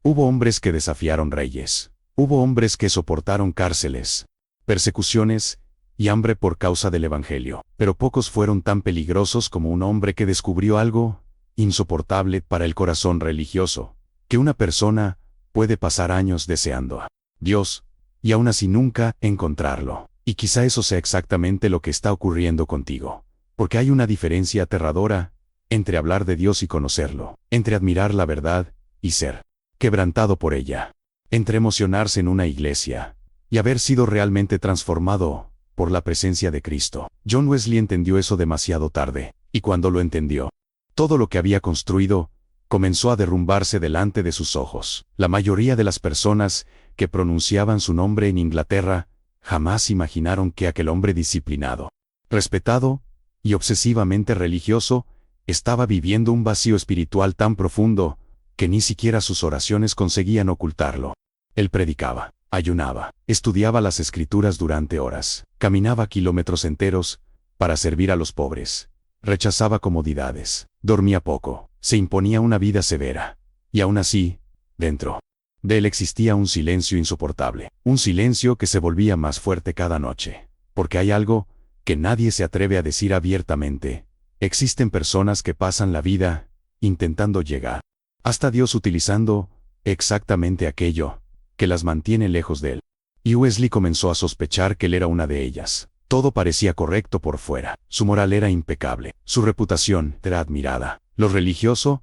Hubo hombres que desafiaron reyes. Hubo hombres que soportaron cárceles, persecuciones y hambre por causa del Evangelio. Pero pocos fueron tan peligrosos como un hombre que descubrió algo insoportable para el corazón religioso, que una persona puede pasar años deseando a Dios y aún así nunca encontrarlo. Y quizá eso sea exactamente lo que está ocurriendo contigo, porque hay una diferencia aterradora entre hablar de Dios y conocerlo, entre admirar la verdad y ser quebrantado por ella, entre emocionarse en una iglesia y haber sido realmente transformado por la presencia de Cristo. John Wesley entendió eso demasiado tarde, y cuando lo entendió, todo lo que había construido comenzó a derrumbarse delante de sus ojos. La mayoría de las personas que pronunciaban su nombre en Inglaterra jamás imaginaron que aquel hombre disciplinado, respetado y obsesivamente religioso estaba viviendo un vacío espiritual tan profundo que ni siquiera sus oraciones conseguían ocultarlo. Él predicaba, ayunaba, estudiaba las Escrituras durante horas, caminaba kilómetros enteros para servir a los pobres, rechazaba comodidades, dormía poco, se imponía una vida severa, y aún así, dentro de él existía un silencio insoportable, un silencio que se volvía más fuerte cada noche, porque hay algo que nadie se atreve a decir abiertamente. Existen personas que pasan la vida intentando llegar hasta Dios utilizando exactamente aquello que las mantiene lejos de él. Y Wesley comenzó a sospechar que él era una de ellas. Todo parecía correcto por fuera, su moral era impecable, su reputación era admirada. Los religiosos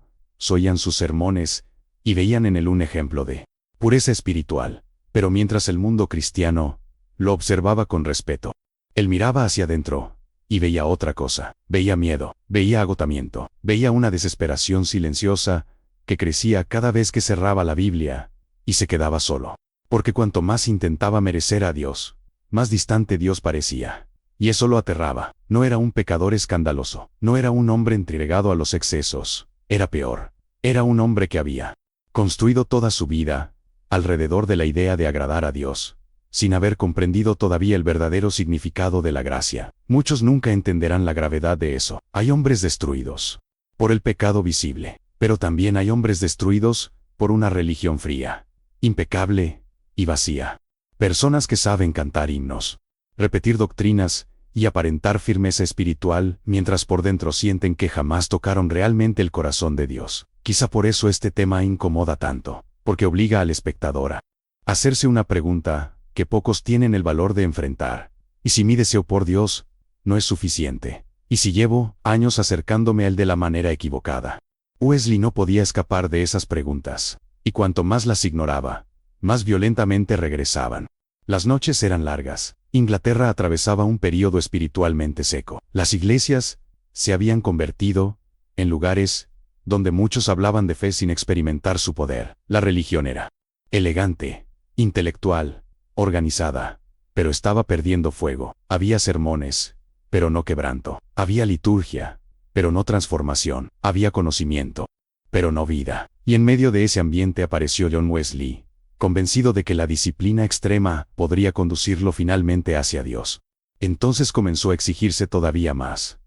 oían sus sermones y veían en él un ejemplo de pureza espiritual, pero mientras el mundo cristiano lo observaba con respeto, él miraba hacia adentro y veía otra cosa, veía miedo, veía agotamiento, veía una desesperación silenciosa que crecía cada vez que cerraba la Biblia y se quedaba solo, porque cuanto más intentaba merecer a Dios, más distante Dios parecía, y eso lo aterraba. No era un pecador escandaloso, no era un hombre entregado a los excesos, era peor, era un hombre que había construido toda su vida alrededor de la idea de agradar a Dios, sin haber comprendido todavía el verdadero significado de la gracia. Muchos nunca entenderán la gravedad de eso. Hay hombres destruidos por el pecado visible, pero también hay hombres destruidos por una religión fría, impecable y vacía. Personas que saben cantar himnos, repetir doctrinas y aparentar firmeza espiritual mientras por dentro sienten que jamás tocaron realmente el corazón de Dios. Quizá por eso este tema incomoda tanto, porque obliga al espectador a hacerse una pregunta que pocos tienen el valor de enfrentar. ¿Y si mi deseo por Dios no es suficiente? ¿Y si llevo años acercándome a él de la manera equivocada? Wesley no podía escapar de esas preguntas, y cuanto más las ignoraba, más violentamente regresaban. Las noches eran largas. Inglaterra atravesaba un período espiritualmente seco. Las iglesias se habían convertido en lugares donde muchos hablaban de fe sin experimentar su poder. La religión era elegante, intelectual, organizada, pero estaba perdiendo fuego. Había sermones, pero no quebranto. Había liturgia, pero no transformación. Había conocimiento, pero no vida. Y en medio de ese ambiente apareció John Wesley, convencido de que la disciplina extrema podría conducirlo finalmente hacia Dios. Entonces comenzó a exigirse todavía más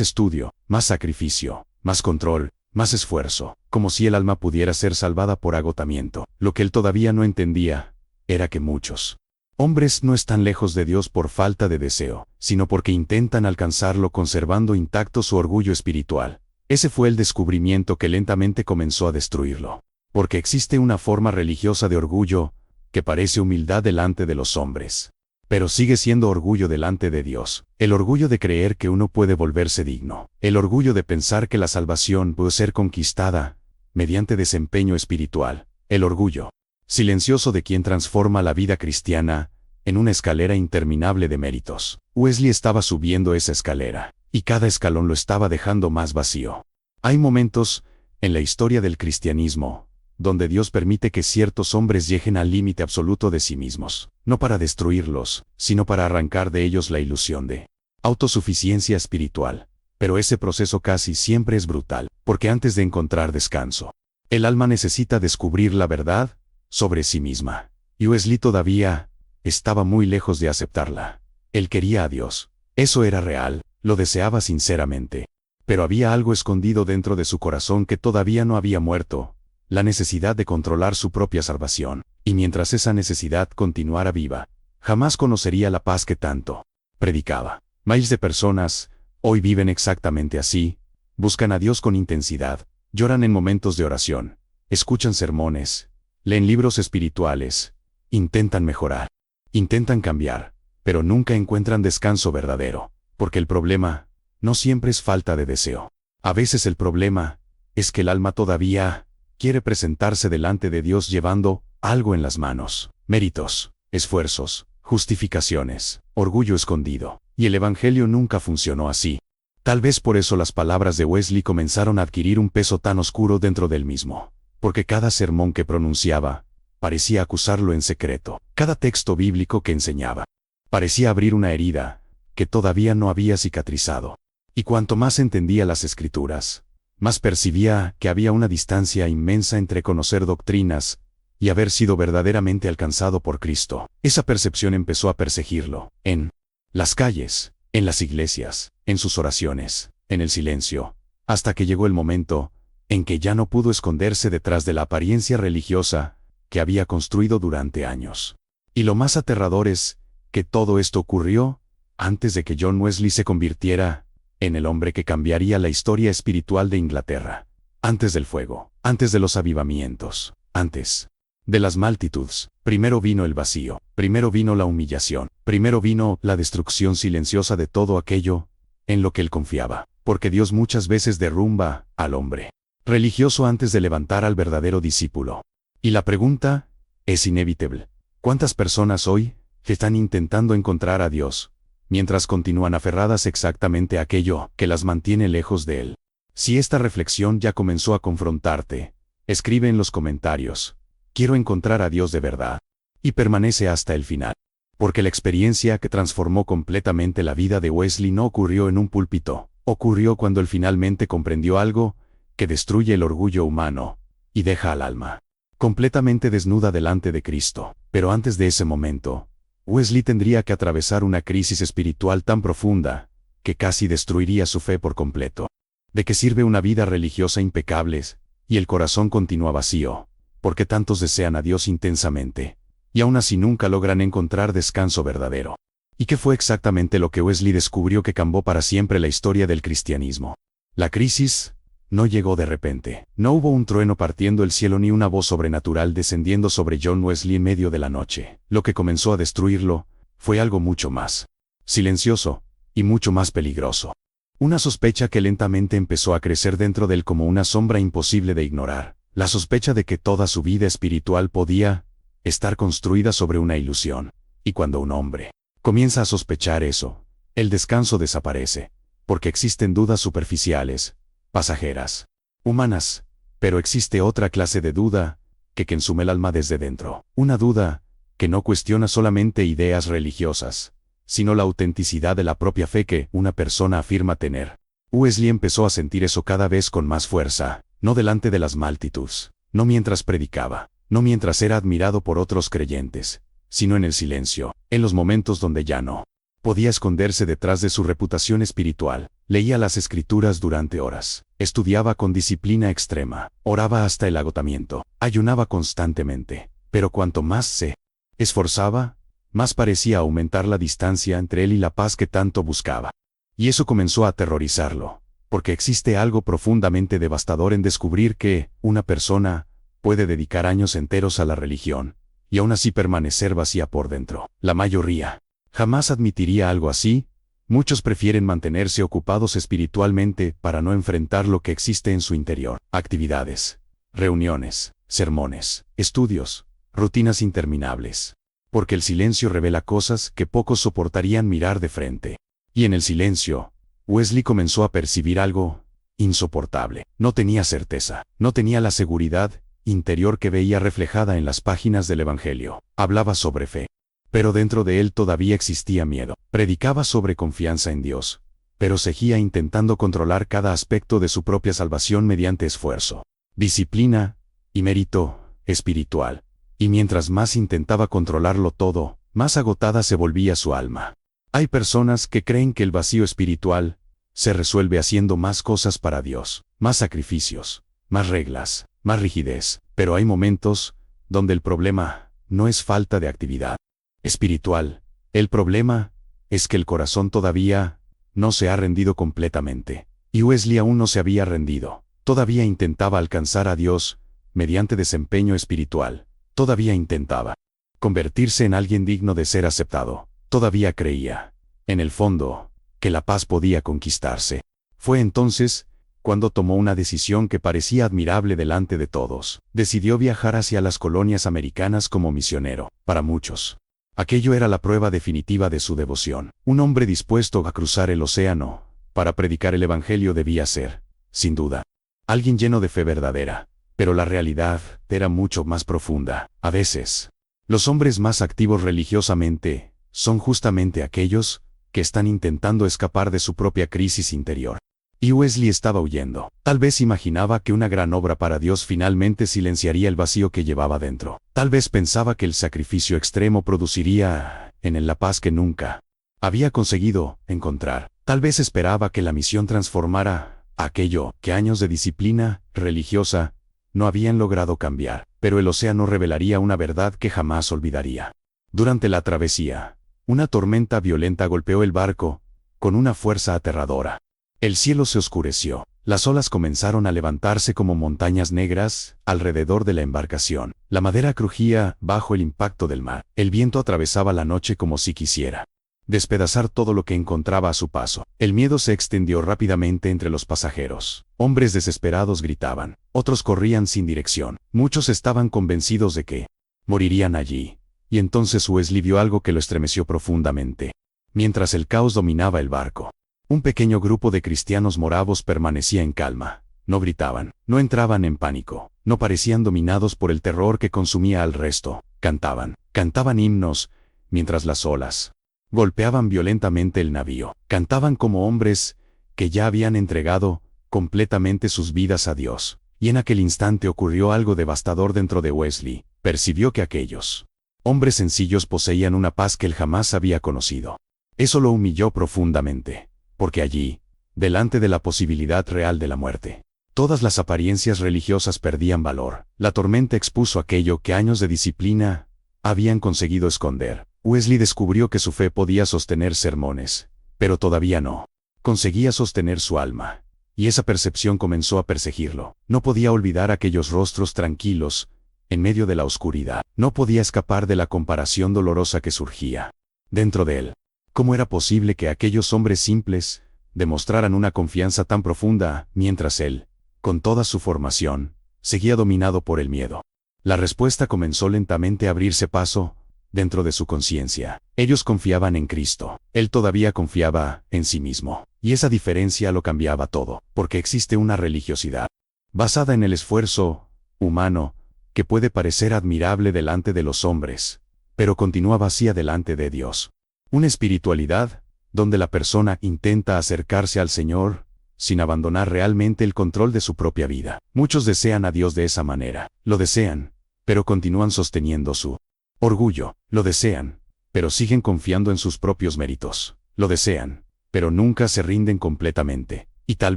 estudio, más sacrificio, más control, más esfuerzo, como si el alma pudiera ser salvada por agotamiento. Lo que él todavía no entendía era que muchos hombres no están lejos de Dios por falta de deseo, sino porque intentan alcanzarlo conservando intacto su orgullo espiritual. Ese fue el descubrimiento que lentamente comenzó a destruirlo. Porque existe una forma religiosa de orgullo que parece humildad delante de los hombres, pero sigue siendo orgullo delante de Dios. El orgullo de creer que uno puede volverse digno. El orgullo de pensar que la salvación puede ser conquistada mediante desempeño espiritual. El orgullo silencioso de quien transforma la vida cristiana en una escalera interminable de méritos. Wesley estaba subiendo esa escalera, y cada escalón lo estaba dejando más vacío. Hay momentos en la historia del cristianismo donde Dios permite que ciertos hombres lleguen al límite absoluto de sí mismos, no para destruirlos, sino para arrancar de ellos la ilusión de autosuficiencia espiritual. Pero ese proceso casi siempre es brutal, porque antes de encontrar descanso, el alma necesita descubrir la verdad sobre sí misma. Y Wesley todavía estaba muy lejos de aceptarla. Él quería a Dios. Eso era real, lo deseaba sinceramente. Pero había algo escondido dentro de su corazón que todavía no había muerto, la necesidad de controlar su propia salvación, y mientras esa necesidad continuara viva, jamás conocería la paz que tanto predicaba. Miles de personas, hoy viven exactamente así, buscan a Dios con intensidad, lloran en momentos de oración, escuchan sermones, leen libros espirituales, intentan mejorar, intentan cambiar, pero nunca encuentran descanso verdadero, porque el problema no siempre es falta de deseo. A veces el problema es que el alma todavía quiere presentarse delante de Dios llevando algo en las manos: méritos, esfuerzos, justificaciones, orgullo escondido. Y el Evangelio nunca funcionó así. Tal vez por eso las palabras de Wesley comenzaron a adquirir un peso tan oscuro dentro del mismo, porque cada sermón que pronunciaba parecía acusarlo en secreto. Cada texto bíblico que enseñaba parecía abrir una herida que todavía no había cicatrizado. Y cuanto más entendía las Escrituras, más percibía que había una distancia inmensa entre conocer doctrinas y haber sido verdaderamente alcanzado por Cristo. Esa percepción empezó a perseguirlo, en las calles, en las iglesias, en sus oraciones, en el silencio, hasta que llegó el momento en que ya no pudo esconderse detrás de la apariencia religiosa que había construido durante años. Y lo más aterrador es que todo esto ocurrió antes de que John Wesley se convirtiera en el hombre que cambiaría la historia espiritual de Inglaterra. Antes del fuego, antes de los avivamientos, antes de las multitudes, primero vino el vacío, primero vino la humillación, primero vino la destrucción silenciosa de todo aquello en lo que él confiaba, porque Dios muchas veces derrumba al hombre religioso antes de levantar al verdadero discípulo. Y la pregunta es inevitable: ¿cuántas personas hoy están intentando encontrar a Dios, mientras continúan aferradas exactamente a aquello que las mantiene lejos de Él? Si esta reflexión ya comenzó a confrontarte, escribe en los comentarios: quiero encontrar a Dios de verdad. Y permanece hasta el final. Porque la experiencia que transformó completamente la vida de Wesley no ocurrió en un púlpito, ocurrió cuando él finalmente comprendió algo que destruye el orgullo humano y deja al alma completamente desnuda delante de Cristo. Pero antes de ese momento, Wesley tendría que atravesar una crisis espiritual tan profunda que casi destruiría su fe por completo. ¿De qué sirve una vida religiosa impecable y el corazón continúa vacío, porque tantos desean a Dios intensamente, y aún así nunca logran encontrar descanso verdadero? ¿Y qué fue exactamente lo que Wesley descubrió que cambió para siempre la historia del cristianismo? La crisis no llegó de repente. No hubo un trueno partiendo el cielo ni una voz sobrenatural descendiendo sobre John Wesley en medio de la noche. Lo que comenzó a destruirlo fue algo mucho más silencioso y mucho más peligroso. Una sospecha que lentamente empezó a crecer dentro de él como una sombra imposible de ignorar. La sospecha de que toda su vida espiritual podía estar construida sobre una ilusión. Y cuando un hombre comienza a sospechar eso, el descanso desaparece, porque existen dudas superficiales, pasajeras, humanas, pero existe otra clase de duda que consume el alma desde dentro. Una duda que no cuestiona solamente ideas religiosas, sino la autenticidad de la propia fe que una persona afirma tener. Wesley empezó a sentir eso cada vez con más fuerza, no delante de las multitudes, no mientras predicaba, no mientras era admirado por otros creyentes, sino en el silencio, en los momentos donde ya no podía esconderse detrás de su reputación espiritual. Leía las Escrituras durante horas, estudiaba con disciplina extrema, oraba hasta el agotamiento, ayunaba constantemente, pero cuanto más se esforzaba, más parecía aumentar la distancia entre él y la paz que tanto buscaba. Y eso comenzó a aterrorizarlo, porque existe algo profundamente devastador en descubrir que una persona puede dedicar años enteros a la religión, y aún así permanecer vacía por dentro. La mayoría jamás admitiría algo así. Muchos prefieren mantenerse ocupados espiritualmente para no enfrentar lo que existe en su interior. Actividades, reuniones, sermones, estudios, rutinas interminables. Porque el silencio revela cosas que pocos soportarían mirar de frente. Y en el silencio, Wesley comenzó a percibir algo insoportable. No tenía certeza, no tenía la seguridad interior que veía reflejada en las páginas del Evangelio. Hablaba sobre fe, pero dentro de él todavía existía miedo. Predicaba sobre confianza en Dios, pero seguía intentando controlar cada aspecto de su propia salvación mediante esfuerzo, disciplina y mérito espiritual. Y mientras más intentaba controlarlo todo, más agotada se volvía su alma. Hay personas que creen que el vacío espiritual se resuelve haciendo más cosas para Dios, más sacrificios, más reglas, más rigidez. Pero hay momentos donde el problema no es falta de actividad espiritual. El problema es que el corazón todavía no se ha rendido completamente. Y Wesley aún no se había rendido. Todavía intentaba alcanzar a Dios mediante desempeño espiritual. Todavía intentaba convertirse en alguien digno de ser aceptado. Todavía creía, en el fondo, que la paz podía conquistarse. Fue entonces cuando tomó una decisión que parecía admirable delante de todos. Decidió viajar hacia las colonias americanas como misionero. Para muchos, aquello era la prueba definitiva de su devoción. Un hombre dispuesto a cruzar el océano para predicar el evangelio debía ser, sin duda, alguien lleno de fe verdadera. Pero la realidad era mucho más profunda. A veces, los hombres más activos religiosamente son justamente aquellos que están intentando escapar de su propia crisis interior. Y Wesley estaba huyendo. Tal vez imaginaba que una gran obra para Dios finalmente silenciaría el vacío que llevaba dentro. Tal vez pensaba que el sacrificio extremo produciría en él la paz que nunca había conseguido encontrar. Tal vez esperaba que la misión transformara aquello que años de disciplina religiosa no habían logrado cambiar. Pero el océano revelaría una verdad que jamás olvidaría. Durante la travesía, una tormenta violenta golpeó el barco con una fuerza aterradora. El cielo se oscureció. Las olas comenzaron a levantarse como montañas negras alrededor de la embarcación. La madera crujía bajo el impacto del mar. El viento atravesaba la noche como si quisiera despedazar todo lo que encontraba a su paso. El miedo se extendió rápidamente entre los pasajeros. Hombres desesperados gritaban. Otros corrían sin dirección. Muchos estaban convencidos de que morirían allí. Y entonces Wesley vio algo que lo estremeció profundamente. Mientras el caos dominaba el barco, un pequeño grupo de cristianos moravos permanecía en calma. No gritaban, no entraban en pánico, no parecían dominados por el terror que consumía al resto. Cantaban himnos, mientras las olas golpeaban violentamente el navío. Cantaban como hombres que ya habían entregado completamente sus vidas a Dios. Y en aquel instante ocurrió algo devastador dentro de Wesley. Percibió que aquellos hombres sencillos poseían una paz que él jamás había conocido. Eso lo humilló profundamente, porque allí, delante de la posibilidad real de la muerte, todas las apariencias religiosas perdían valor. La tormenta expuso aquello que años de disciplina habían conseguido esconder. Wesley descubrió que su fe podía sostener sermones, pero todavía no conseguía sostener su alma. Y esa percepción comenzó a perseguirlo. No podía olvidar aquellos rostros tranquilos en medio de la oscuridad. No podía escapar de la comparación dolorosa que surgía dentro de él. ¿Cómo era posible que aquellos hombres simples demostraran una confianza tan profunda, mientras él, con toda su formación, seguía dominado por el miedo? La respuesta comenzó lentamente a abrirse paso dentro de su conciencia. Ellos confiaban en Cristo. Él todavía confiaba en sí mismo. Y esa diferencia lo cambiaba todo, porque existe una religiosidad basada en el esfuerzo humano que puede parecer admirable delante de los hombres, pero continúa vacía delante de Dios. Una espiritualidad donde la persona intenta acercarse al Señor sin abandonar realmente el control de su propia vida. Muchos desean a Dios de esa manera. Lo desean, pero continúan sosteniendo su orgullo. Lo desean, pero siguen confiando en sus propios méritos. Lo desean, pero nunca se rinden completamente. Y tal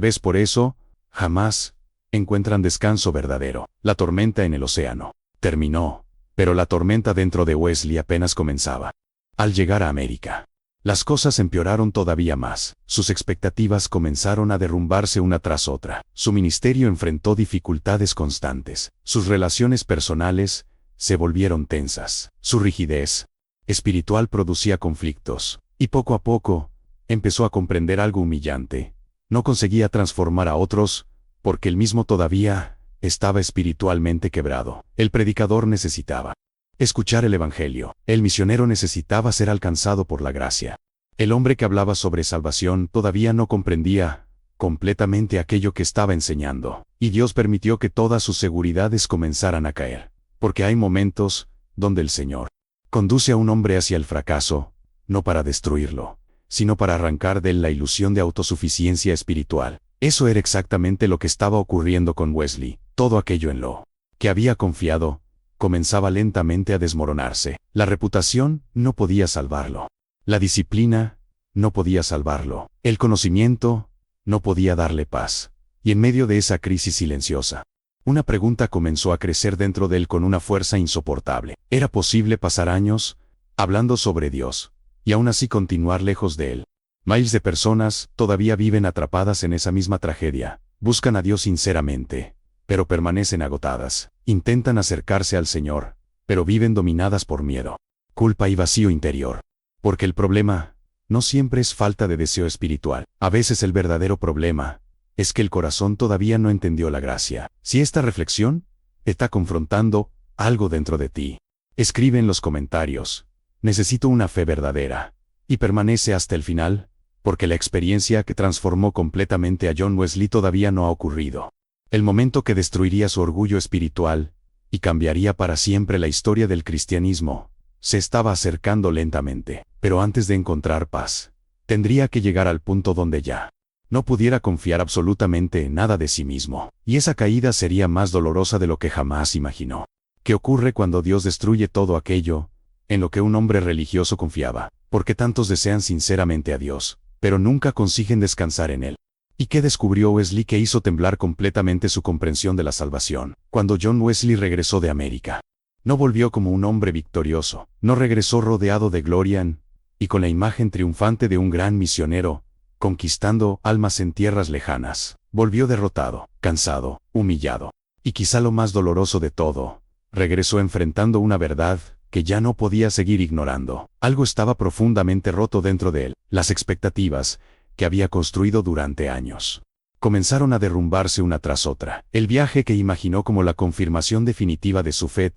vez por eso, jamás encuentran descanso verdadero. La tormenta en el océano terminó, pero la tormenta dentro de Wesley apenas comenzaba. Al llegar a América, las cosas empeoraron todavía más. Sus expectativas comenzaron a derrumbarse una tras otra. Su ministerio enfrentó dificultades constantes. Sus relaciones personales se volvieron tensas. Su rigidez espiritual producía conflictos. Y poco a poco, empezó a comprender algo humillante. No conseguía transformar a otros, porque él mismo todavía estaba espiritualmente quebrado. El predicador necesitaba escuchar el Evangelio. El misionero necesitaba ser alcanzado por la gracia. El hombre que hablaba sobre salvación todavía no comprendía completamente aquello que estaba enseñando. Y Dios permitió que todas sus seguridades comenzaran a caer. Porque hay momentos donde el Señor conduce a un hombre hacia el fracaso, no para destruirlo, sino para arrancar de él la ilusión de autosuficiencia espiritual. Eso era exactamente lo que estaba ocurriendo con Wesley. Todo aquello en lo que había confiado comenzaba lentamente a desmoronarse. La reputación no podía salvarlo. La disciplina no podía salvarlo. El conocimiento no podía darle paz. Y en medio de esa crisis silenciosa, Una pregunta comenzó a crecer dentro de él con una fuerza insoportable. ¿Era posible pasar años hablando sobre Dios y aún así continuar lejos de él? Miles de personas todavía viven atrapadas en esa misma tragedia. Buscan a Dios sinceramente, pero permanecen agotadas. Intentan acercarse al Señor, pero viven dominadas por miedo, culpa y vacío interior. Porque el problema no siempre es falta de deseo espiritual. A veces el verdadero problema es que el corazón todavía no entendió la gracia. Si esta reflexión te está confrontando algo dentro de ti, escribe en los comentarios: necesito una fe verdadera. Y permanece hasta el final, porque la experiencia que transformó completamente a John Wesley todavía no ha ocurrido. El momento que destruiría su orgullo espiritual y cambiaría para siempre la historia del cristianismo se estaba acercando lentamente. Pero antes de encontrar paz, tendría que llegar al punto donde ya no pudiera confiar absolutamente en nada de sí mismo. Y esa caída sería más dolorosa de lo que jamás imaginó. ¿Qué ocurre cuando Dios destruye todo aquello en lo que un hombre religioso confiaba? Porque tantos desean sinceramente a Dios, pero nunca consiguen descansar en Él. ¿Y qué descubrió Wesley que hizo temblar completamente su comprensión de la salvación? Cuando John Wesley regresó de América, no volvió como un hombre victorioso, no regresó rodeado de gloria y con la imagen triunfante de un gran misionero, conquistando almas en tierras lejanas. Volvió derrotado, cansado, humillado. Y quizá lo más doloroso de todo, regresó enfrentando una verdad que ya no podía seguir ignorando. Algo estaba profundamente roto dentro de él. Las expectativas que había construido durante años comenzaron a derrumbarse una tras otra. El viaje que imaginó como la confirmación definitiva de su fe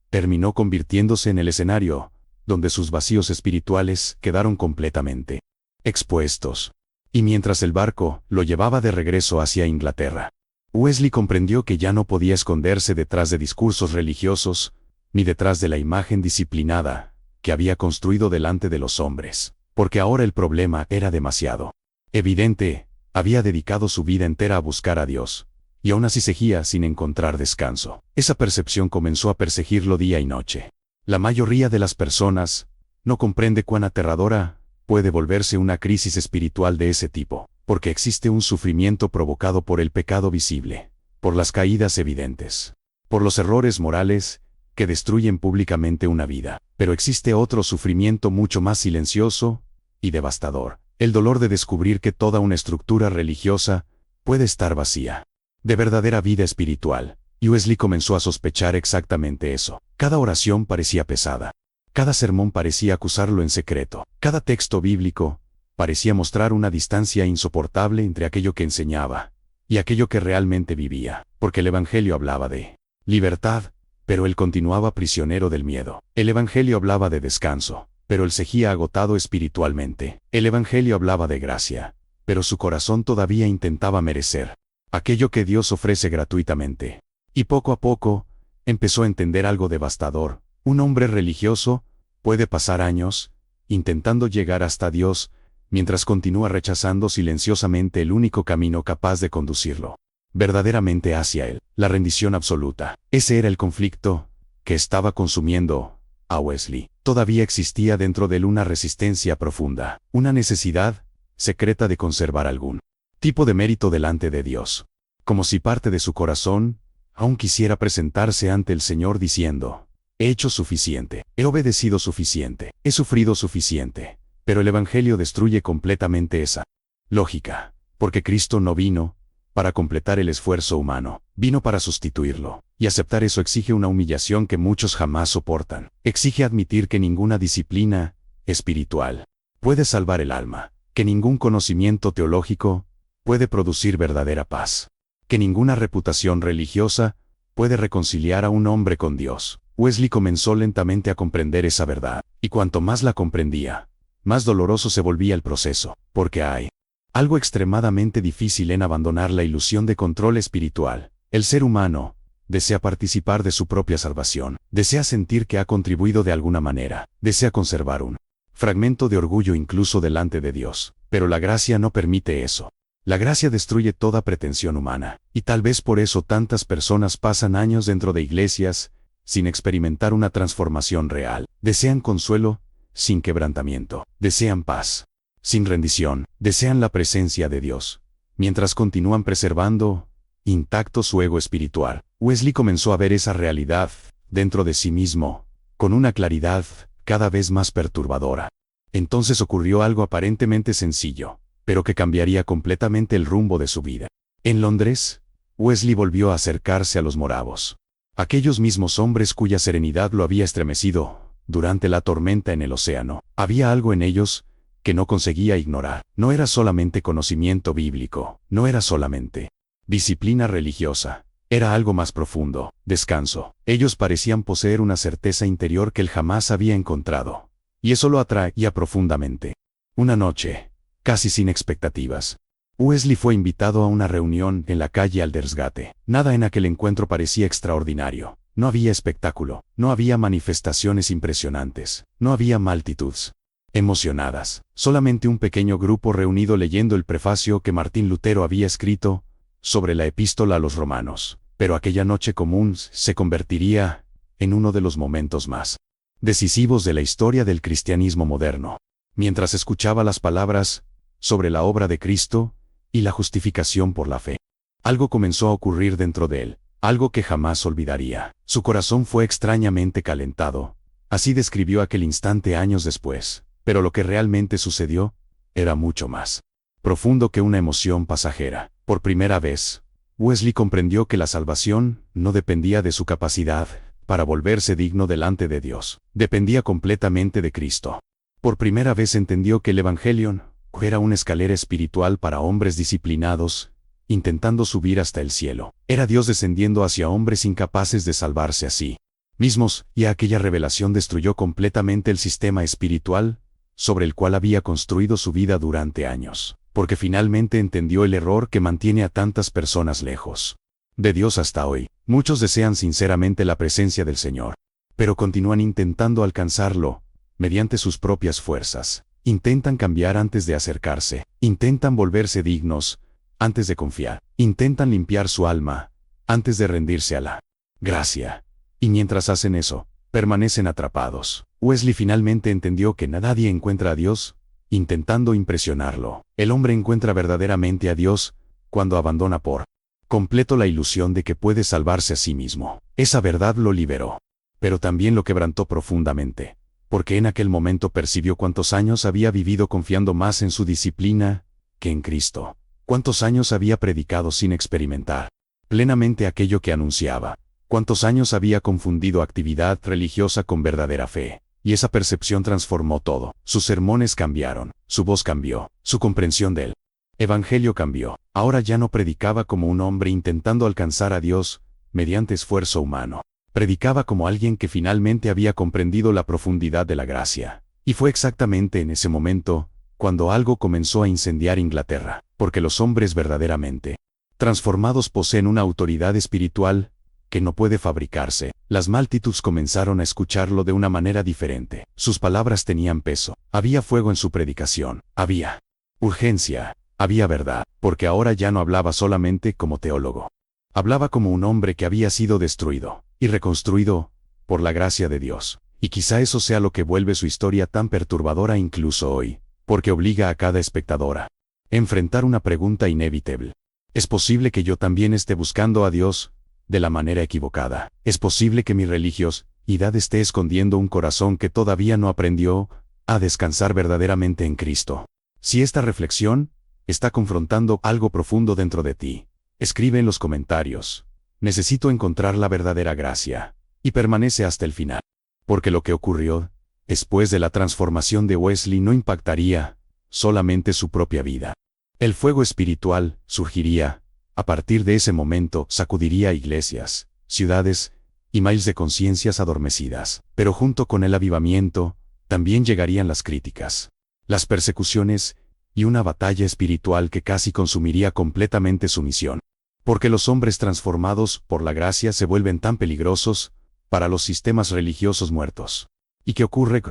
terminó convirtiéndose en el escenario donde sus vacíos espirituales quedaron completamente expuestos. Y mientras el barco lo llevaba de regreso hacia Inglaterra, Wesley comprendió que ya no podía esconderse detrás de discursos religiosos, ni detrás de la imagen disciplinada que había construido delante de los hombres, porque ahora el problema era demasiado evidente. Había dedicado su vida entera a buscar a Dios, y aún así seguía sin encontrar descanso. Esa percepción comenzó a perseguirlo día y noche. La mayoría de las personas no comprende cuán aterradora puede volverse una crisis espiritual de ese tipo, porque existe un sufrimiento provocado por el pecado visible, por las caídas evidentes, por los errores morales que destruyen públicamente una vida. Pero existe otro sufrimiento mucho más silencioso y devastador: el dolor de descubrir que toda una estructura religiosa puede estar vacía de verdadera vida espiritual. Y Wesley comenzó a sospechar exactamente eso. Cada oración parecía pesada. Cada sermón parecía acusarlo en secreto. Cada texto bíblico parecía mostrar una distancia insoportable entre aquello que enseñaba y aquello que realmente vivía. Porque el Evangelio hablaba de libertad, pero él continuaba prisionero del miedo. El Evangelio hablaba de descanso, pero él seguía agotado espiritualmente. El Evangelio hablaba de gracia, pero su corazón todavía intentaba merecer aquello que Dios ofrece gratuitamente. Y poco a poco, empezó a entender algo devastador. Un hombre religioso puede pasar años intentando llegar hasta Dios, mientras continúa rechazando silenciosamente el único camino capaz de conducirlo verdaderamente hacia Él: la rendición absoluta. Ese era el conflicto que estaba consumiendo a Wesley. Todavía existía dentro de él una resistencia profunda, una necesidad secreta de conservar algún tipo de mérito delante de Dios, como si parte de su corazón aún quisiera presentarse ante el Señor diciendo: he hecho suficiente, he obedecido suficiente, he sufrido suficiente. Pero el Evangelio destruye completamente esa lógica, porque Cristo no vino para completar el esfuerzo humano, vino para sustituirlo. Y aceptar eso exige una humillación que muchos jamás soportan. Exige admitir que ninguna disciplina espiritual puede salvar el alma, que ningún conocimiento teológico puede producir verdadera paz, que ninguna reputación religiosa puede reconciliar a un hombre con Dios. Wesley comenzó lentamente a comprender esa verdad, y cuanto más la comprendía, más doloroso se volvía el proceso, porque hay algo extremadamente difícil en abandonar la ilusión de control espiritual. El ser humano desea participar de su propia salvación, desea sentir que ha contribuido de alguna manera, desea conservar un fragmento de orgullo incluso delante de Dios, pero la gracia no permite eso. La gracia destruye toda pretensión humana, y tal vez por eso tantas personas pasan años dentro de iglesias sin experimentar una transformación real. Desean consuelo sin quebrantamiento, desean paz sin rendición, desean la presencia de Dios, mientras continúan preservando intacto su ego espiritual. Wesley comenzó a ver esa realidad, dentro de sí mismo, con una claridad cada vez más perturbadora. Entonces ocurrió algo aparentemente sencillo, pero que cambiaría completamente el rumbo de su vida. En Londres, Wesley volvió a acercarse a los moravos. Aquellos mismos hombres cuya serenidad lo había estremecido durante la tormenta en el océano. Había algo en ellos que no conseguía ignorar. No era solamente conocimiento bíblico, no era solamente disciplina religiosa. Era algo más profundo, descanso. Ellos parecían poseer una certeza interior que él jamás había encontrado, y eso lo atraía profundamente. Una noche, casi sin expectativas, Wesley fue invitado a una reunión en la calle Aldersgate. Nada en aquel encuentro parecía extraordinario. No había espectáculo, no había manifestaciones impresionantes, no había multitudes emocionadas, solamente un pequeño grupo reunido leyendo el prefacio que Martín Lutero había escrito sobre la epístola a los romanos. Pero aquella noche común se convertiría en uno de los momentos más decisivos de la historia del cristianismo moderno. Mientras escuchaba las palabras sobre la obra de Cristo y la justificación por la fe, algo comenzó a ocurrir dentro de él, algo que jamás olvidaría. Su corazón fue extrañamente calentado. Así describió aquel instante años después, pero lo que realmente sucedió era mucho más profundo que una emoción pasajera. Por primera vez, Wesley comprendió que la salvación no dependía de su capacidad para volverse digno delante de Dios. Dependía completamente de Cristo. Por primera vez entendió que el Evangelion era una escalera espiritual para hombres disciplinados, intentando subir hasta el cielo. Era Dios descendiendo hacia hombres incapaces de salvarse a sí mismos, y aquella revelación destruyó completamente el sistema espiritual sobre el cual había construido su vida durante años, porque finalmente entendió el error que mantiene a tantas personas lejos de Dios hasta hoy. Muchos desean sinceramente la presencia del Señor, pero continúan intentando alcanzarlo mediante sus propias fuerzas. Intentan cambiar antes de acercarse, intentan volverse dignos antes de confiar, intentan limpiar su alma antes de rendirse a la gracia. Y mientras hacen eso, permanecen atrapados. Wesley finalmente entendió que nadie encuentra a Dios intentando impresionarlo. El hombre encuentra verdaderamente a Dios cuando abandona por completo la ilusión de que puede salvarse a sí mismo. Esa verdad lo liberó, pero también lo quebrantó profundamente, porque en aquel momento percibió cuántos años había vivido confiando más en su disciplina que en Cristo. Cuántos años había predicado sin experimentar plenamente aquello que anunciaba. Cuántos años había confundido actividad religiosa con verdadera fe. Y esa percepción transformó todo. Sus sermones cambiaron, su voz cambió, su comprensión del Evangelio cambió. Ahora ya no predicaba como un hombre intentando alcanzar a Dios mediante esfuerzo humano. Predicaba como alguien que finalmente había comprendido la profundidad de la gracia. Y fue exactamente en ese momento cuando algo comenzó a incendiar Inglaterra, porque los hombres verdaderamente transformados poseen una autoridad espiritual que no puede fabricarse. Las multitudes comenzaron a escucharlo de una manera diferente. Sus palabras tenían peso. Había fuego en su predicación. Había urgencia. Había verdad. Porque ahora ya no hablaba solamente como teólogo. Hablaba como un hombre que había sido destruido y reconstruido por la gracia de Dios. Y quizá eso sea lo que vuelve su historia tan perturbadora incluso hoy, porque obliga a cada espectador a enfrentar una pregunta inevitable. ¿Es posible que yo también esté buscando a Dios de la manera equivocada? ¿Es posible que mi religiosidad esté escondiendo un corazón que todavía no aprendió a descansar verdaderamente en Cristo? Si esta reflexión está confrontando algo profundo dentro de ti, escribe en los comentarios: necesito encontrar la verdadera gracia, y permanece hasta el final. Porque lo que ocurrió después de la transformación de Wesley no impactaría solamente su propia vida. El fuego espiritual surgiría. A partir de ese momento, sacudiría iglesias, ciudades y miles de conciencias adormecidas. Pero junto con el avivamiento, también llegarían las críticas, las persecuciones y una batalla espiritual que casi consumiría completamente su misión. Porque los hombres transformados por la gracia se vuelven tan peligrosos para los sistemas religiosos muertos. ¿Y qué ocurre?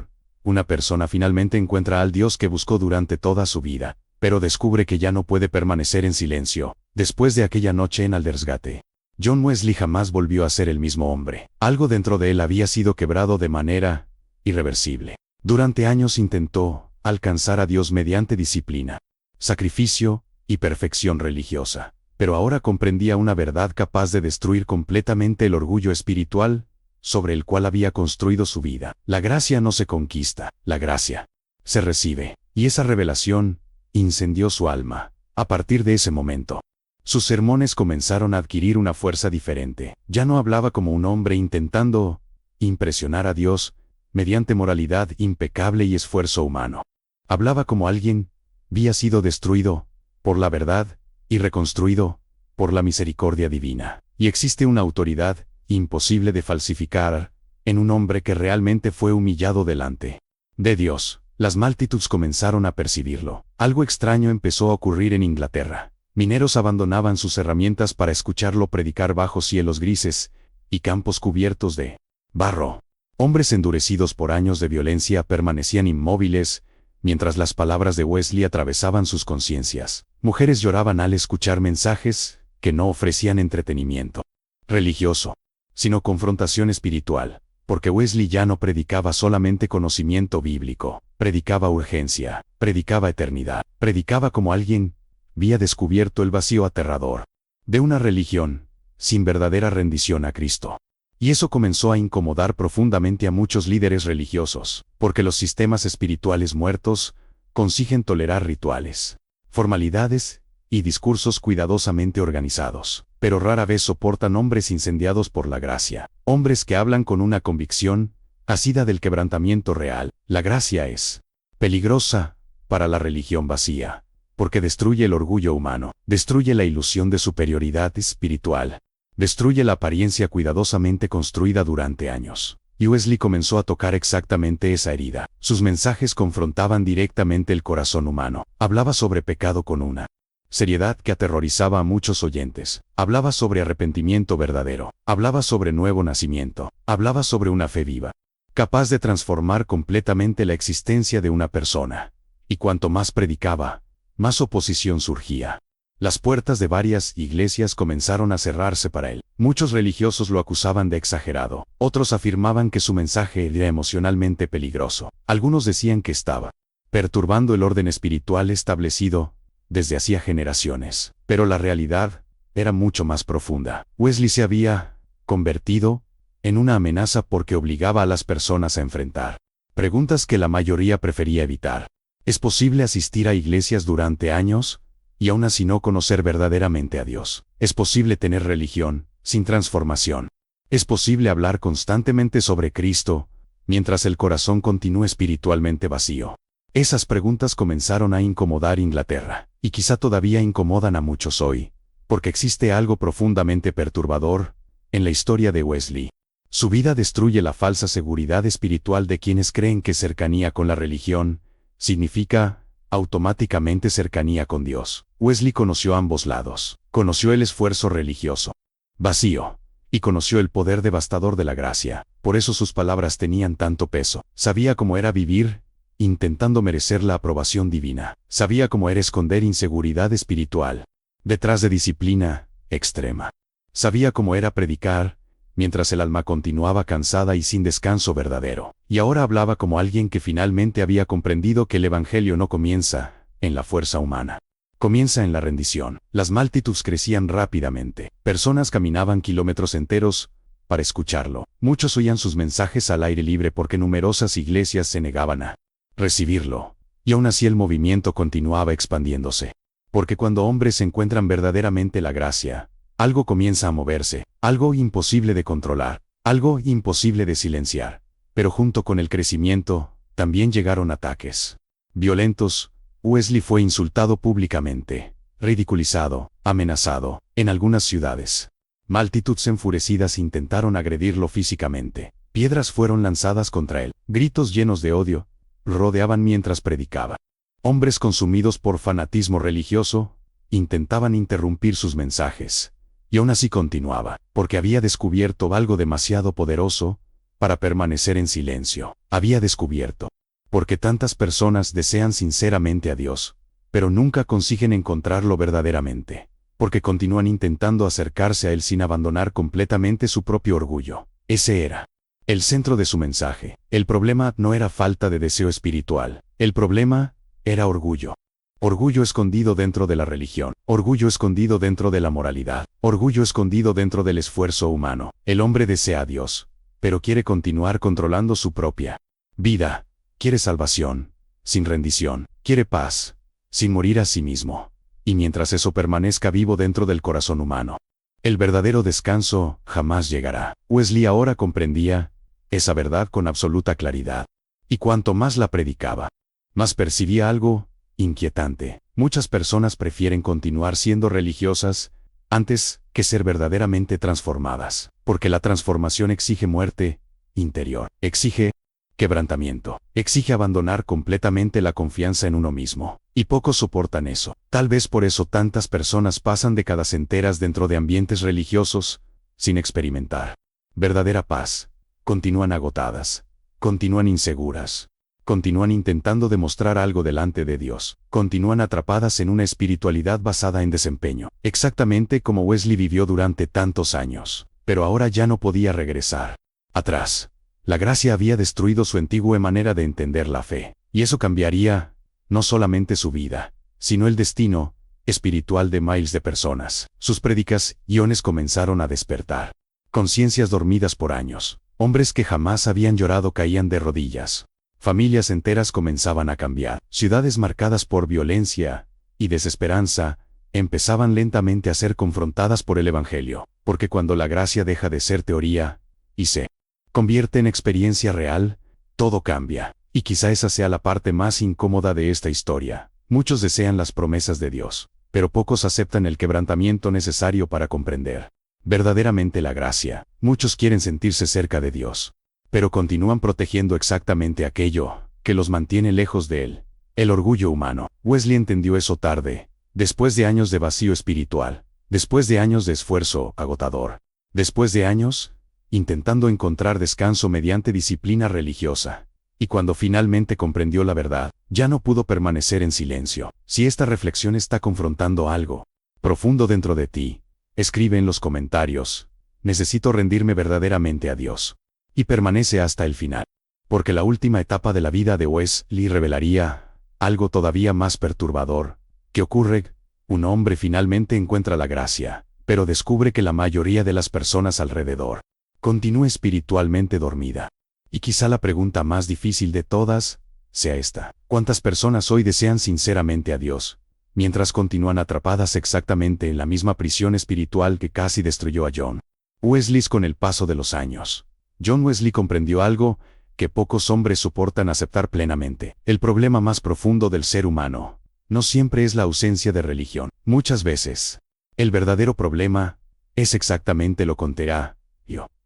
Una persona finalmente encuentra al Dios que buscó durante toda su vida, pero descubre que ya no puede permanecer en silencio. Después de aquella noche en Aldersgate, John Wesley jamás volvió a ser el mismo hombre. Algo dentro de él había sido quebrado de manera irreversible. Durante años intentó alcanzar a Dios mediante disciplina, sacrificio y perfección religiosa. pero ahora comprendía una verdad capaz de destruir completamente el orgullo espiritual sobre el cual había construido su vida. La gracia no se conquista, la gracia se recibe. Y esa revelación incendió su alma. A partir de ese momento, sus sermones comenzaron a adquirir una fuerza diferente. Ya no hablaba como un hombre intentando impresionar a Dios mediante moralidad impecable y esfuerzo humano. Hablaba como alguien había sido destruido por la verdad y reconstruido por la misericordia divina. Y existe una autoridad imposible de falsificar en un hombre que realmente fue humillado delante de Dios. Las multitudes comenzaron a percibirlo. Algo extraño empezó a ocurrir en Inglaterra. Mineros abandonaban sus herramientas para escucharlo predicar bajo cielos grises y campos cubiertos de barro. Hombres endurecidos por años de violencia permanecían inmóviles, mientras las palabras de Wesley atravesaban sus conciencias. Mujeres lloraban al escuchar mensajes que no ofrecían entretenimiento religioso, sino confrontación espiritual, porque Wesley ya no predicaba solamente conocimiento bíblico, predicaba urgencia, predicaba eternidad, predicaba como alguien había descubierto el vacío aterrador de una religión sin verdadera rendición a Cristo. Y eso comenzó a incomodar profundamente a muchos líderes religiosos, porque los sistemas espirituales muertos consiguen tolerar rituales, formalidades y discursos cuidadosamente organizados, pero rara vez soportan hombres incendiados por la gracia, hombres que hablan con una convicción asida del quebrantamiento real. La gracia es peligrosa para la religión vacía, porque destruye el orgullo humano, destruye la ilusión de superioridad espiritual, destruye la apariencia cuidadosamente construida durante años. Y Wesley comenzó a tocar exactamente esa herida. Sus mensajes confrontaban directamente el corazón humano. Hablaba sobre pecado con una seriedad que aterrorizaba a muchos oyentes. Hablaba sobre arrepentimiento verdadero. Hablaba sobre nuevo nacimiento. Hablaba sobre una fe viva, capaz de transformar completamente la existencia de una persona. Y cuanto más predicaba, más oposición surgía. Las puertas de varias iglesias comenzaron a cerrarse para él. Muchos religiosos lo acusaban de exagerado. Otros afirmaban que su mensaje era emocionalmente peligroso. Algunos decían que estaba perturbando el orden espiritual establecido desde hacía generaciones. Pero la realidad era mucho más profunda. Wesley se había convertido en una amenaza porque obligaba a las personas a enfrentar preguntas que la mayoría prefería evitar. ¿Es posible asistir a iglesias durante años y aún así no conocer verdaderamente a Dios? ¿Es posible tener religión sin transformación? ¿Es posible hablar constantemente sobre Cristo mientras el corazón continúa espiritualmente vacío? Esas preguntas comenzaron a incomodar Inglaterra, y quizá todavía incomodan a muchos hoy, porque existe algo profundamente perturbador en la historia de Wesley. Su vida destruye la falsa seguridad espiritual de quienes creen que cercanía con la religión significa automáticamente cercanía con Dios. Wesley conoció ambos lados. Conoció el esfuerzo religioso vacío y conoció el poder devastador de la gracia. Por eso sus palabras tenían tanto peso. Sabía cómo era vivir intentando merecer la aprobación divina. Sabía cómo era esconder inseguridad espiritual detrás de disciplina extrema. Sabía cómo era predicar mientras el alma continuaba cansada y sin descanso verdadero. Y ahora hablaba como alguien que finalmente había comprendido que el evangelio no comienza en la fuerza humana. Comienza en la rendición. Las multitudes crecían rápidamente. Personas caminaban kilómetros enteros para escucharlo. Muchos oían sus mensajes al aire libre porque numerosas iglesias se negaban a recibirlo. Y aún así el movimiento continuaba expandiéndose. Porque cuando hombres encuentran verdaderamente la gracia, algo comienza a moverse, algo imposible de controlar, algo imposible de silenciar. Pero junto con el crecimiento, también llegaron ataques violentos. Wesley fue insultado públicamente, ridiculizado, amenazado, en algunas ciudades. Multitudes enfurecidas intentaron agredirlo físicamente. Piedras fueron lanzadas contra él. Gritos llenos de odio lo rodeaban mientras predicaba. Hombres consumidos por fanatismo religioso intentaban interrumpir sus mensajes. Y aún así continuaba, porque había descubierto algo demasiado poderoso para permanecer en silencio. Había descubierto porque tantas personas desean sinceramente a Dios, pero nunca consiguen encontrarlo verdaderamente, porque continúan intentando acercarse a Él sin abandonar completamente su propio orgullo. Ese era el centro de su mensaje. El problema no era falta de deseo espiritual, el problema era orgullo. Orgullo escondido dentro de la religión, orgullo escondido dentro de la moralidad, orgullo escondido dentro del esfuerzo humano. El hombre desea a Dios, pero quiere continuar controlando su propia vida. Quiere salvación, sin rendición, quiere paz, sin morir a sí mismo. Y mientras eso permanezca vivo dentro del corazón humano, el verdadero descanso jamás llegará. Wesley ahora comprendía esa verdad con absoluta claridad. Y cuanto más la predicaba, más percibía algo inquietante. Muchas personas prefieren continuar siendo religiosas antes que ser verdaderamente transformadas, porque la transformación exige muerte interior, exige quebrantamiento, exige abandonar completamente la confianza en uno mismo, y pocos soportan eso. Tal vez por eso tantas personas pasan décadas enteras dentro de ambientes religiosos, sin experimentar verdadera paz. Continúan agotadas, continúan inseguras, continúan intentando demostrar algo delante de Dios, continúan atrapadas en una espiritualidad basada en desempeño, exactamente como Wesley vivió durante tantos años, pero ahora ya no podía regresar atrás. La gracia había destruido su antigua manera de entender la fe, y eso cambiaría no solamente su vida, sino el destino espiritual de miles de personas. Sus predicaciones comenzaron a despertar conciencias dormidas por años. Hombres que jamás habían llorado caían de rodillas. Familias enteras comenzaban a cambiar. Ciudades marcadas por violencia y desesperanza empezaban lentamente a ser confrontadas por el Evangelio, porque cuando la gracia deja de ser teoría y se convierte en experiencia real, todo cambia. Y quizá esa sea la parte más incómoda de esta historia. Muchos desean las promesas de Dios, pero pocos aceptan el quebrantamiento necesario para comprender verdaderamente la gracia. Muchos quieren sentirse cerca de Dios, pero continúan protegiendo exactamente aquello que los mantiene lejos de Él, el orgullo humano. Wesley entendió eso tarde, después de años de vacío espiritual, después de años de esfuerzo agotador, después de años intentando encontrar descanso mediante disciplina religiosa. Y cuando finalmente comprendió la verdad, ya no pudo permanecer en silencio. Si esta reflexión está confrontando algo profundo dentro de ti, escribe en los comentarios: necesito rendirme verdaderamente a Dios. Y permanece hasta el final. Porque la última etapa de la vida de Wesley revelaría algo todavía más perturbador. ¿Qué ocurre? Un hombre finalmente encuentra la gracia, pero descubre que la mayoría de las personas alrededor continúa espiritualmente dormida. Y quizá la pregunta más difícil de todas sea esta: ¿cuántas personas hoy desean sinceramente a Dios, mientras continúan atrapadas exactamente en la misma prisión espiritual que casi destruyó a John Wesley con el paso de los años? John Wesley comprendió algo que pocos hombres soportan aceptar plenamente. El problema más profundo del ser humano no siempre es la ausencia de religión. Muchas veces, el verdadero problema es exactamente lo contrario: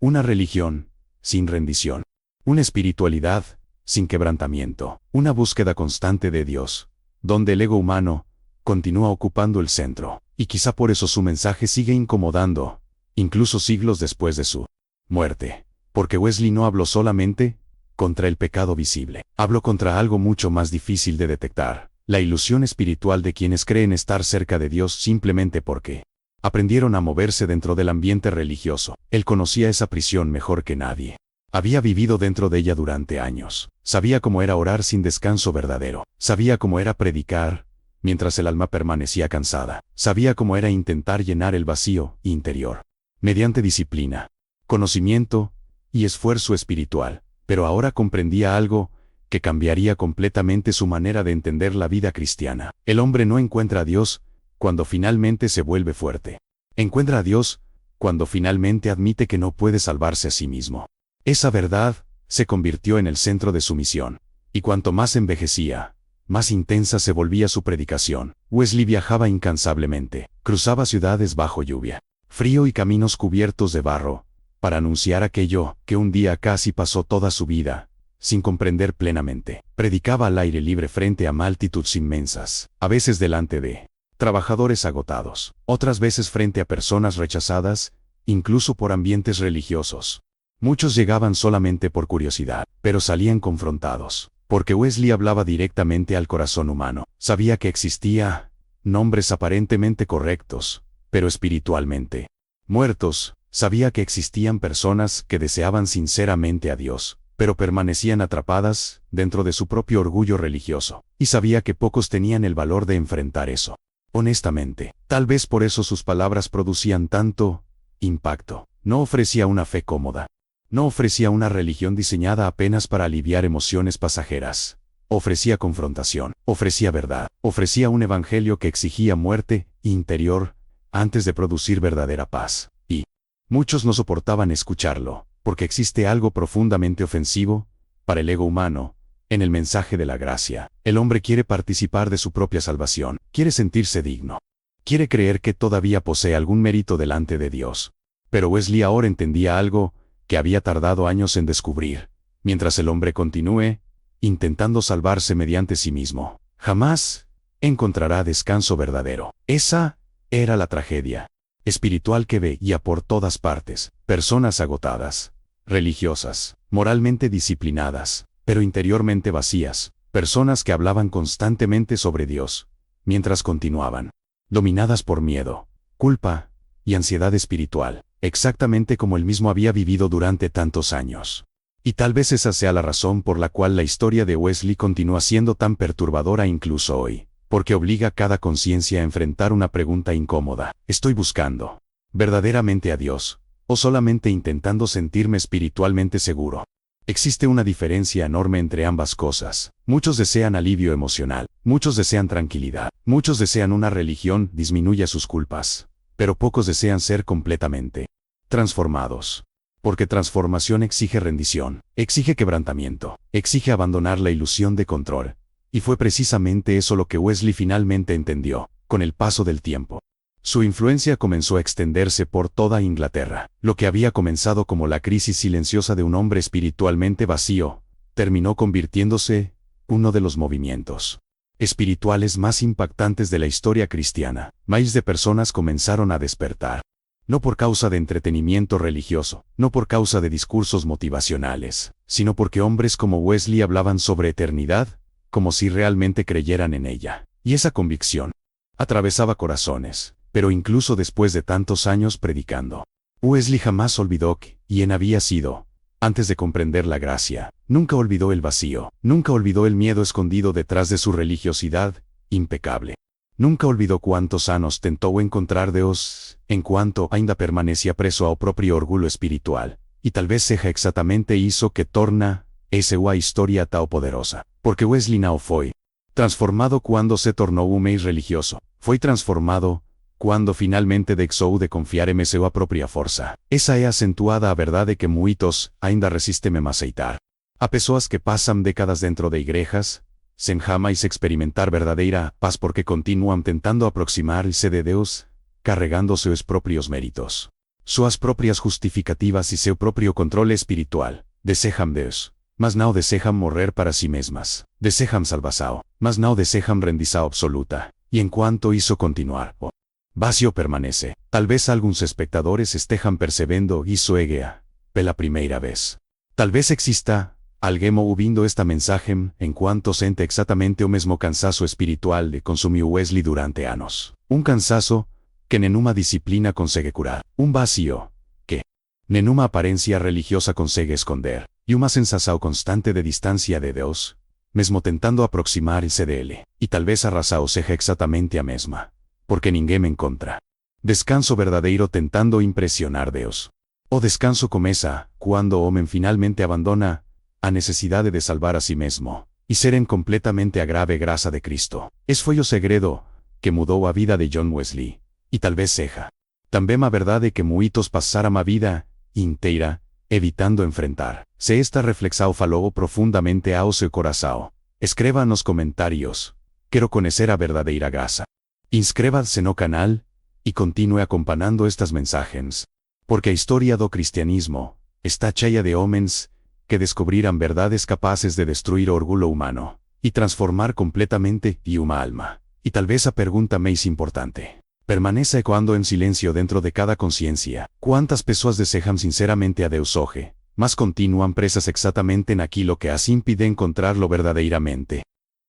una religión sin rendición, una espiritualidad sin quebrantamiento, una búsqueda constante de Dios, donde el ego humano continúa ocupando el centro. Y quizá por eso su mensaje sigue incomodando, incluso siglos después de su muerte. Porque Wesley no habló solamente contra el pecado visible, habló contra algo mucho más difícil de detectar: la ilusión espiritual de quienes creen estar cerca de Dios simplemente porque aprendieron a moverse dentro del ambiente religioso. Él conocía esa prisión mejor que nadie. Había vivido dentro de ella durante años. Sabía cómo era orar sin descanso verdadero. Sabía cómo era predicar mientras el alma permanecía cansada. Sabía cómo era intentar llenar el vacío interior mediante disciplina, conocimiento y esfuerzo espiritual. Pero ahora comprendía algo que cambiaría completamente su manera de entender la vida cristiana. El hombre no encuentra a Dios cuando finalmente se vuelve fuerte. Encuentra a Dios cuando finalmente admite que no puede salvarse a sí mismo. Esa verdad se convirtió en el centro de su misión, y cuanto más envejecía, más intensa se volvía su predicación. Wesley viajaba incansablemente, cruzaba ciudades bajo lluvia, frío y caminos cubiertos de barro, para anunciar aquello que un día casi pasó toda su vida sin comprender plenamente. Predicaba al aire libre frente a multitudes inmensas, a veces delante de trabajadores agotados, otras veces frente a personas rechazadas, incluso por ambientes religiosos. Muchos llegaban solamente por curiosidad, pero salían confrontados, porque Wesley hablaba directamente al corazón humano. Sabía que existía nombres aparentemente correctos, pero espiritualmente muertos. Sabía que existían personas que deseaban sinceramente a Dios, pero permanecían atrapadas dentro de su propio orgullo religioso, y sabía que pocos tenían el valor de enfrentar eso. Honestamente, tal vez por eso sus palabras producían tanto impacto. No ofrecía una fe cómoda. No ofrecía una religión diseñada apenas para aliviar emociones pasajeras. Ofrecía confrontación, ofrecía verdad, ofrecía un evangelio que exigía muerte interior antes de producir verdadera paz. Y muchos no soportaban escucharlo, porque existe algo profundamente ofensivo para el ego humano en el mensaje de la gracia. El hombre quiere participar de su propia salvación, quiere sentirse digno, quiere creer que todavía posee algún mérito delante de Dios. Pero Wesley ahora entendía algo que había tardado años en descubrir. Mientras el hombre continúe intentando salvarse mediante sí mismo, jamás encontrará descanso verdadero. Esa era la tragedia espiritual que veía por todas partes. Personas agotadas, religiosas, moralmente disciplinadas, pero interiormente vacías. Personas que hablaban constantemente sobre Dios, mientras continuaban dominadas por miedo, culpa y ansiedad espiritual, exactamente como él mismo había vivido durante tantos años. Y tal vez esa sea la razón por la cual la historia de Wesley continúa siendo tan perturbadora incluso hoy, porque obliga a cada conciencia a enfrentar una pregunta incómoda. ¿Estoy buscando verdaderamente a Dios, o solamente intentando sentirme espiritualmente seguro? Existe una diferencia enorme entre ambas cosas. Muchos desean alivio emocional, muchos desean tranquilidad, muchos desean una religión disminuya sus culpas, pero pocos desean ser completamente transformados. Porque transformación exige rendición, exige quebrantamiento, exige abandonar la ilusión de control. Y fue precisamente eso lo que Wesley finalmente entendió, con el paso del tiempo. Su influencia comenzó a extenderse por toda Inglaterra. Lo que había comenzado como la crisis silenciosa de un hombre espiritualmente vacío, terminó convirtiéndose uno de los movimientos espirituales más impactantes de la historia cristiana. Miles de personas comenzaron a despertar. No por causa de entretenimiento religioso, no por causa de discursos motivacionales, sino porque hombres como Wesley hablaban sobre eternidad, como si realmente creyeran en ella. Y esa convicción atravesaba corazones, pero incluso después de tantos años predicando, Wesley jamás olvidó quién había sido. Antes de comprender la gracia, nunca olvidó el vacío, nunca olvidó el miedo escondido detrás de su religiosidad impecable. Nunca olvidó cuántos anos tentó encontrar Dios, en cuanto ainda permanecía preso ao propio orgullo espiritual, y tal vez seja exactamente hizo que torna esa historia tan poderosa, porque Wesley no fue transformado cuando se tornó un mais religioso, fue transformado cuando finalmente deixou de confiar en sua propia força. Esa é acentuada a verdade que muitos ainda resistem a aceitar. Há pessoas que pasan décadas dentro de igrejas, sem jamais experimentar verdadeira paz porque continúan tentando aproximar-se de Deus, carregando seus propios méritos, suas propias justificativas y seu propio control espiritual. Desejam Deus, mas não desejam morrer para sí mesmas. Desejam salvação, mas não desejam rendição absoluta. Y en cuanto hizo continuar, o vacío permanece. Tal vez algunos espectadores estejan percebendo isso egea, pela primeira vez. Tal vez exista alguém ouvindo esta mensagem en cuanto sente exactamente o mesmo cansazo espiritual de consumiu Wesley durante anos. Un cansazo que nenhuma disciplina consegue curar. Un vacío que nenhuma apariencia religiosa consegue esconder. Y una sensación constante de distancia de Deus, mesmo tentando aproximar-se dele. Y tal vez a razão seja exactamente a mesma, porque ninguém me encontra descanso verdadeiro tentando impresionar Deus. O descanso começa quando o homem finalmente abandona a necesidade de salvar a si mesmo, e serem completamente a grave graça de Cristo. Esse foi o segredo que mudou a vida de John Wesley, e talvez seja também a verdade que muitos passaram a vida inteira evitando enfrentar. Se esta reflexão falou profundamente ao seu coração, escreva nos comentários. Quero conhecer a verdadeira graça. Inscreva-se no canal e continue acompanhando estas mensagens, porque a história do cristianismo está cheia de homens que descubriram verdades capazes de destruir o orgulho humano e transformar completamente uma alma. E talvez a pergunta mais importante permanece ecoando en silencio dentro de cada conciencia. ¿Cuántas pessoas desejam sinceramente a Deus hoje, mas continúan presas exactamente en aquilo que as impide encontrarlo verdadeiramente?